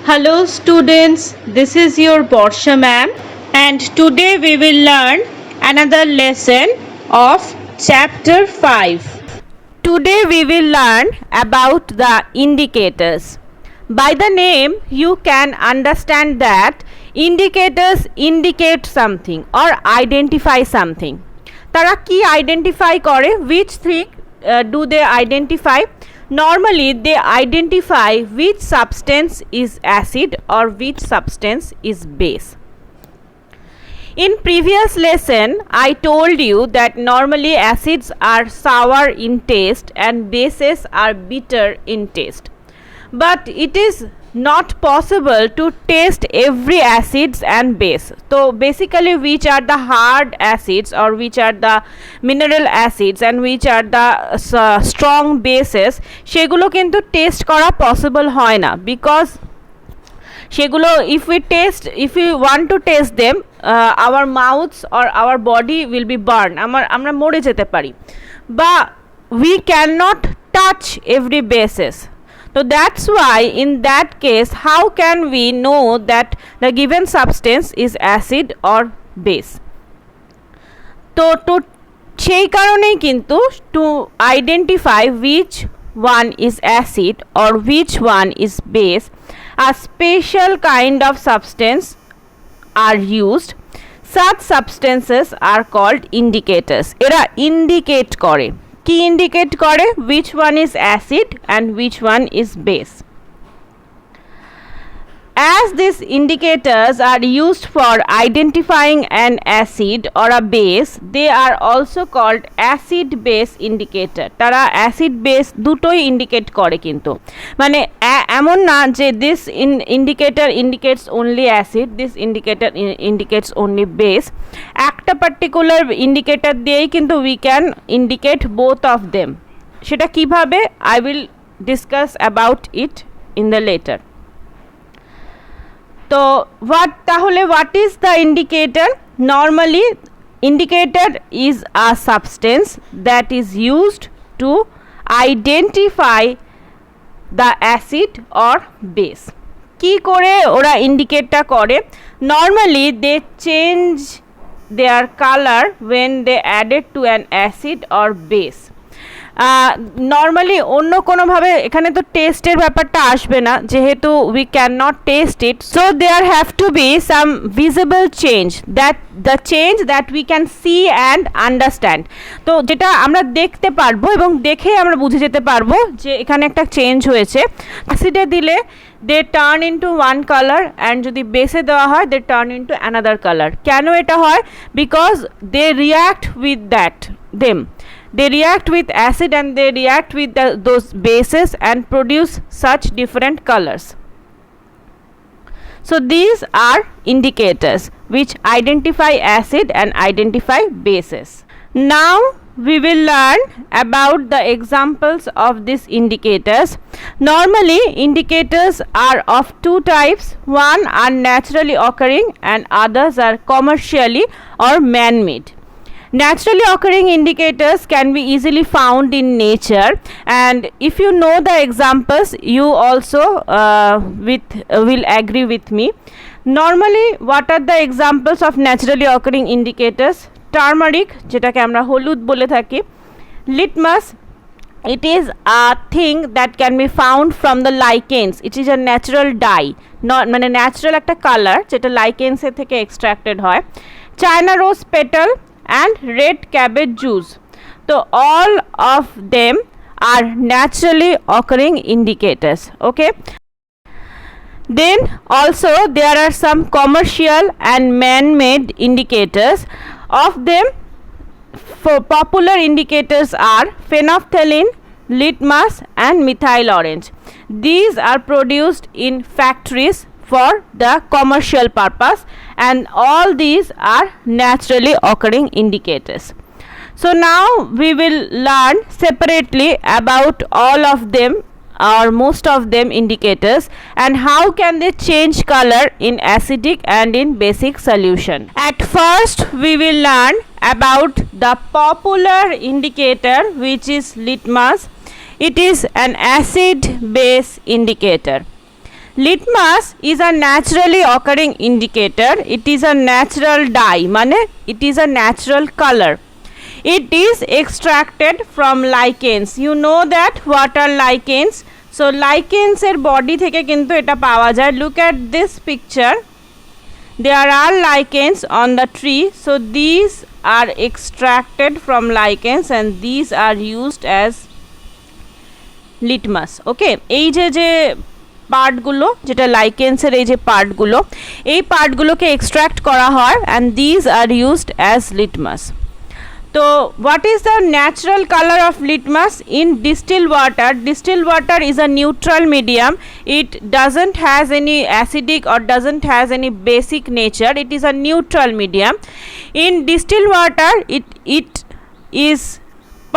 Hello students, this is your Borsha ma'am and today we will learn another lesson of chapter 5. Today we will learn about the indicators. By the name you can understand that indicators indicate something or identify something. তারা কি identify করে? Which thing do they identify? Normally they identify which substance is acid or which substance is base. In previous lesson I told you that normally acids are sour in taste and bases are bitter in taste. But it is not possible to taste every acids and base. So basically which are the hard acids or which are the mineral acids and which are the strong bases সেগুলো কিন্তু test করা possible হয় না, because সেগুলো if we want to taste them our mouths or our body will be burned, আমরা মরে যেতে পারি, বা we cannot touch every bases. So that's why in that case how can we know that the given substance is acid or base? তো সেই কারণেই কিন্তু to identify which one is acid or which one is base a special kind of substance are used. Such substances are called indicators. এরা indicate করে, কি indicate করে? Which one is acid and which one is base. As these indicators are used for identifying an acid or a base, they are also called acid base indicator. তারা acid base দুটোই indicate করে, কিন্তু মানে এমন না যে this indicator indicates only acid, this indicator indicates only base. একটা particular indicator দিয়েই কিন্তু we can indicate both of them. সেটা কিভাবে I will discuss about it in the later. তো what is the indicator? Normally indicator is a substance that is used to identify the acid or base. কি করে ওরা ইন্ডিকেটটা করে? Normally they change their color when they added to an acid or base. Normally অন্য কোনোভাবে এখানে তো টেস্টের ব্যাপারটা আসবে না, যেহেতু we can not test it, so there have to be some visible change, that the change that we can see and understand. তো যেটা আমরা দেখতে পারবো এবং দেখে আমরা বুঝে যেতে পারবো যে এখানে একটা চেঞ্জ হয়েছে। অ্যাসিডে দিলে they turn into one colour and যদি বেসে দেওয়া হয় they turn into another colour. কেন এটা হয়? Because they react with that them. They react with acid and they react with those bases and produce such different colors. So these are indicators which identify acid and identify bases. Now we will learn about the examples of these indicators. Normally indicators are of two types. One are naturally occurring and others are commercially or man-made. Naturally occurring indicators can be easily found in nature, and if you know the examples you also will agree with me. Normally what are the examples of naturally occurring indicators? Turmeric, যেটাকে আমরা হলুদ বলে থাকি. Litmus, it is a thing that can be found from the lichens. It is a natural dye, মানে natural একটা colour যেটা লাইকেন্সের থেকে extracted হয়. China rose petal and red cabbage juice. So all of them are naturally occurring indicators. Okay. Then also there are some commercial and man-made indicators. Of them, for popular indicators are phenolphthalein, litmus and methyl orange. These are produced in factories for the commercial purpose, and all these are naturally occurring indicators. So now we will learn separately about all of them or most of them indicators, and how can they change color in acidic and in basic solution. At first we will learn about the popular indicator, which is litmus. It is an acid base indicator. Litmus is a naturally occurring indicator. It is a natural dye, mane it is a natural color. It is extracted from lichens. You know that what are lichens? So lichens er body theke kintu eta pawa jay. Look at this picture. There are lichens on the tree. So these are extracted from lichens and these are used as litmus. Okay, এই যে পার্টগুলো যেটা লাইকেন্সের এই যে পার্টগুলো, এই পার্টগুলোকে extract করা হয় and these are used as litmus. So what is the natural color of litmus? In distilled water, distilled water is a neutral medium. It doesn't has any acidic or doesn't has any basic nature. It is a neutral medium. In distilled water, it is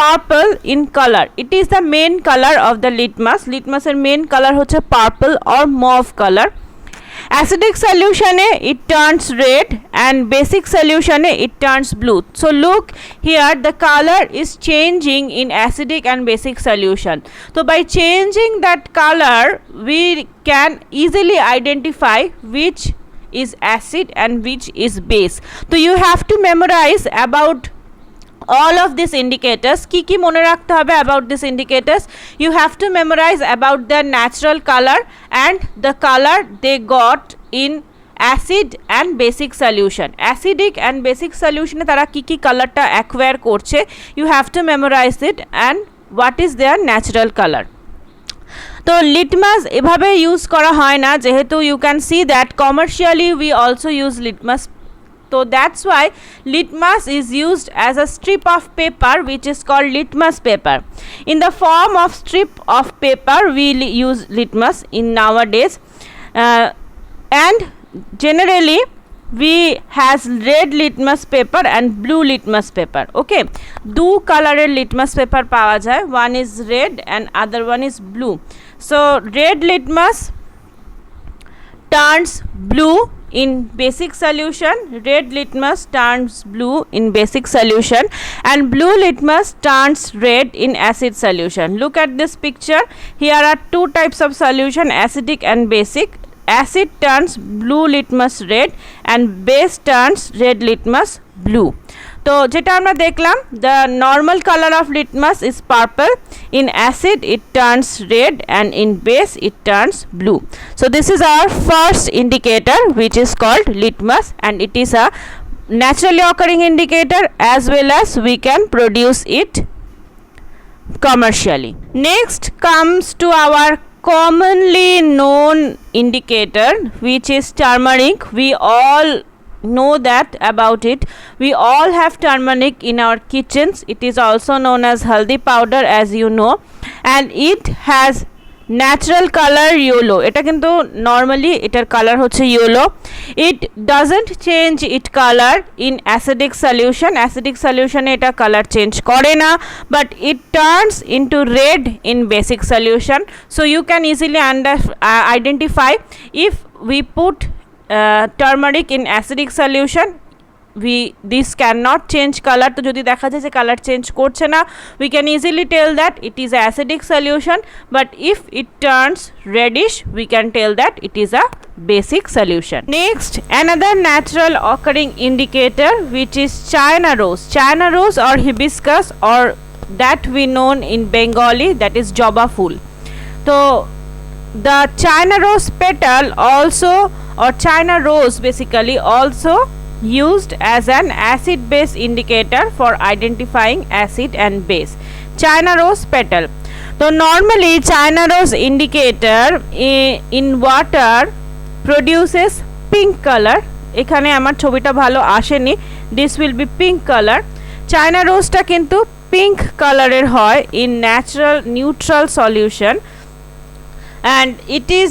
purple in color. It is the main color of the litmus. Litmus er main color hoche purple or mauve color. Acidic solution it turns red and basic solution it turns blue. So look here, the color is changing in acidic and basic solution. So by changing that color we can easily identify which is acid and which is base. So you have to memorize about all of these indicators. কি মনে রাখতে হবে about these indicators? You have to memorize about their natural color and the color they got in acid and basic solution. Acidic and basic solution এ তারা কি কালারটা acquire করছে, you have to memorize it and what is their natural color. তো litmus এভাবে use করা হয় না, যেহেতু you can see that commercially we also use litmus. So that's why litmus is used as a strip of paper which is called litmus paper. In the form of strip of paper we use litmus in nowadays, and generally we has red litmus paper and blue litmus paper. Okay, দু কালারের litmus paper পাওয়া যায়, one is red and other one is blue. So red litmus turns blue in basic solution, red litmus turns blue in basic solution, and blue litmus turns red in acid solution. Look at this picture. Here are two types of solution, acidic and basic. Acid turns blue litmus red and base turns red litmus blue. তো যেটা আমরা দেখলাম, the normal color of litmus is purple. In acid it turns red and in base it turns blue. So this is our first indicator which is called litmus, and it is a naturally occurring indicator as well as we can produce it commercially. Next comes to our commonly known indicator which is turmeric. We all know that about it. We all have turmeric in our kitchens. It is also known as haldi powder, as you know, and it has natural color yellow. এটা কিন্তু normally এটার color হচ্ছে yellow. It doesn't change its color in acidic solution. Acidic solution এ এটা color change করে না, but it turns into red in basic solution. So you can easily identify if we put turmeric in acidic solution, this cannot change color. তো যদি দেখা যায় যে colour change করছে না, we can easily tell that it is a acidic solution, but if it turns reddish we can tell that it is a basic solution. Next, another natural occurring indicator which is China rose. China rose or hibiscus, or that we known in Bengali, that is Joba Phul. So the China rose petal also, or China rose basically also used as an acid base indicator for identifying acid and base. China rose petal. So normally China rose indicator in water produces pink color. এখানে আমার ছবিটা ভালো আসেনি, this will be pink color. China rose টা কিন্তু pink কালারের হয় in natural neutral solution, and it is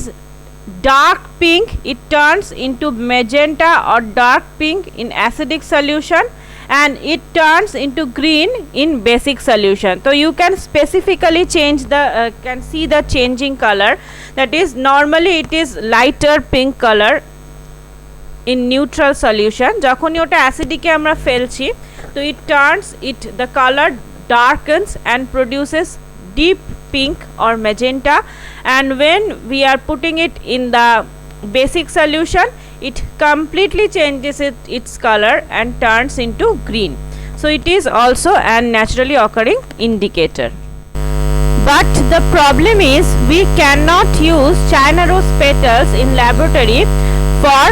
dark pink. It turns into magenta or dark pink in acidic solution, and it turns into green in basic solution. So you can specifically change the can see the changing color, that is normally it is lighter pink color in neutral solution. যখনই ওটা অ্যাসিডিকে আমরা ফেলছি, তো the color darkens and produces deep pink or magenta, and when we are putting it in the basic solution, it completely changes its color and turns into green. So it is also a naturally occurring indicator. But the problem is we cannot use China rose petals in laboratory for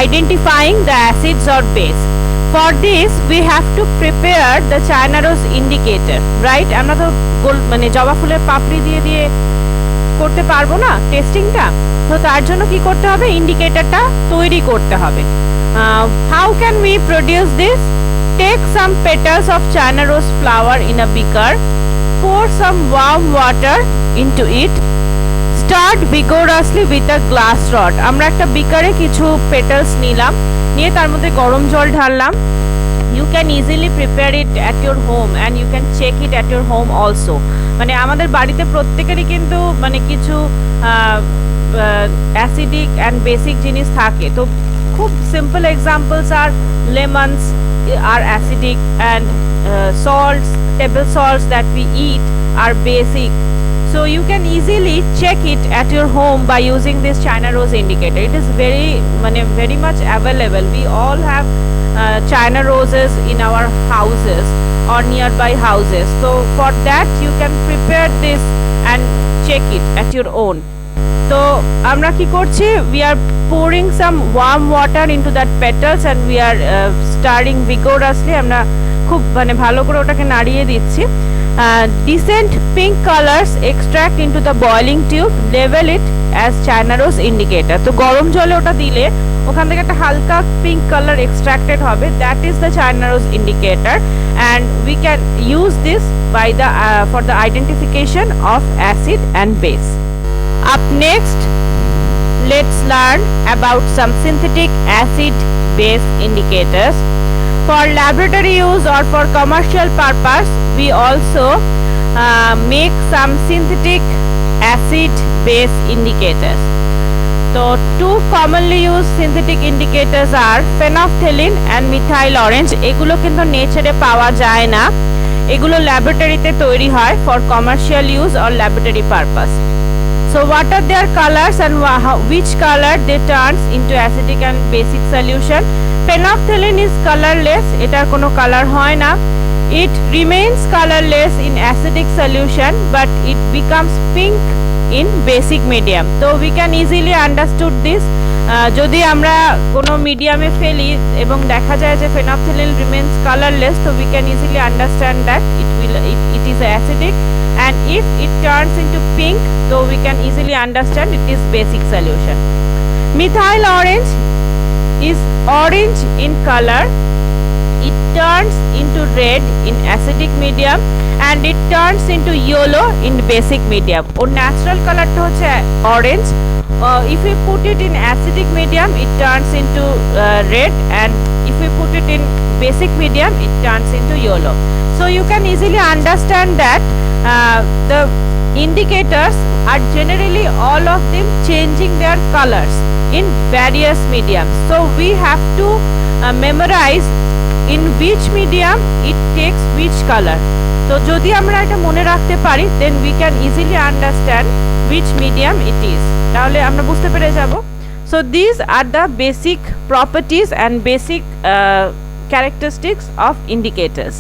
identifying the acids or base. For this we have to prepare the China rose indicator, right? আমরা তো মানে জবা ফুলের পাপড়ি দিয়ে দিয়ে করতে পারবো না টেস্টিংটা, তো তার জন্য কি করতে হবে, ইন্ডিকেটরটা তৈরি করতে হবে। How can we produce this? Take some petals of China rose flower in a beaker, pour some warm water into it, start vigorously with a glass rod. আমরা একটা বিকারে কিছু পেটালস নিলাম, নিয়ে তার মধ্যে গরম জল ঢাললাম। You can easily prepare it at your home and you can check it at your home also. মানে আমাদের বাড়িতে প্রত্যেকেরই কিন্তু মানে কিছু অ্যাসিডিক অ্যান্ড বেসিক জিনিস থাকে, তো খুব সিম্পল এক্সাম্পলস আর lemons are acidic and salts, table salts that we eat are basic. So you can easily check it at your home by using this China rose indicator. It is very much available. We all have China roses in our houses or nearby houses. So for that you can prepare this and check it at your own. So আমরা কি করছি, we are pouring some warm water into that petals and we are stirring vigorously. আমরা খুব মানে ভালো করে ওটাকে নাড়িয়ে দিচ্ছি। Decent pink colors extract into the boiling tube, label it as China rose indicator. তো গরম জলে ওটা দিলে ওখান থেকে একটা হালকা পিঙ্ক কালার এক্সট্রাক্টেড হবে, that is the China rose indicator, and we can use this by the for the identification of acid and base. Up next, let's learn about some synthetic acid base indicators. For laboratory use or for commercial purpose, we also make some synthetic acid base indicators. So two commonly used synthetic indicators are phenolphthalein and methyl orange. এগুলো কিন্তু নেচারে পাওয়া যায় না, এগুলো ল্যাবরেটরিতে তৈরি হয় for commercial use or laboratory purpose. So what are their colors and which color they turns into acidic and basic solution? Phenolphthalein is colorless, এটার কোনো কালার হয় না। It remains colorless in acidic solution but it becomes pink in basic medium. So we can easily understood this. যদি আমরা কোনো মিডিয়ামে ফেলি এবং দেখা যায় যে phenolphthalein remains colorless, so we can easily understand that it is acidic, and if it turns into pink, so we can easily understand it is basic solution. Methyl orange is orange in color, it turns into red in acidic medium and it turns into yellow in basic medium. Or natural color to হচ্ছে orange. If we put it in acidic medium, it turns into red, and if we put it in basic medium, it turns into yellow. So you can easily understand that the indicators are generally all of them changing their colors in various mediums. So we have to memorize in which medium it takes which color. So যদি আমরা এটা মনে রাখতে পারি, then we can easily understand which medium it is. তাহলে আমরা বুঝতে পেরে যাব। So these are the basic properties and basic characteristics of indicators.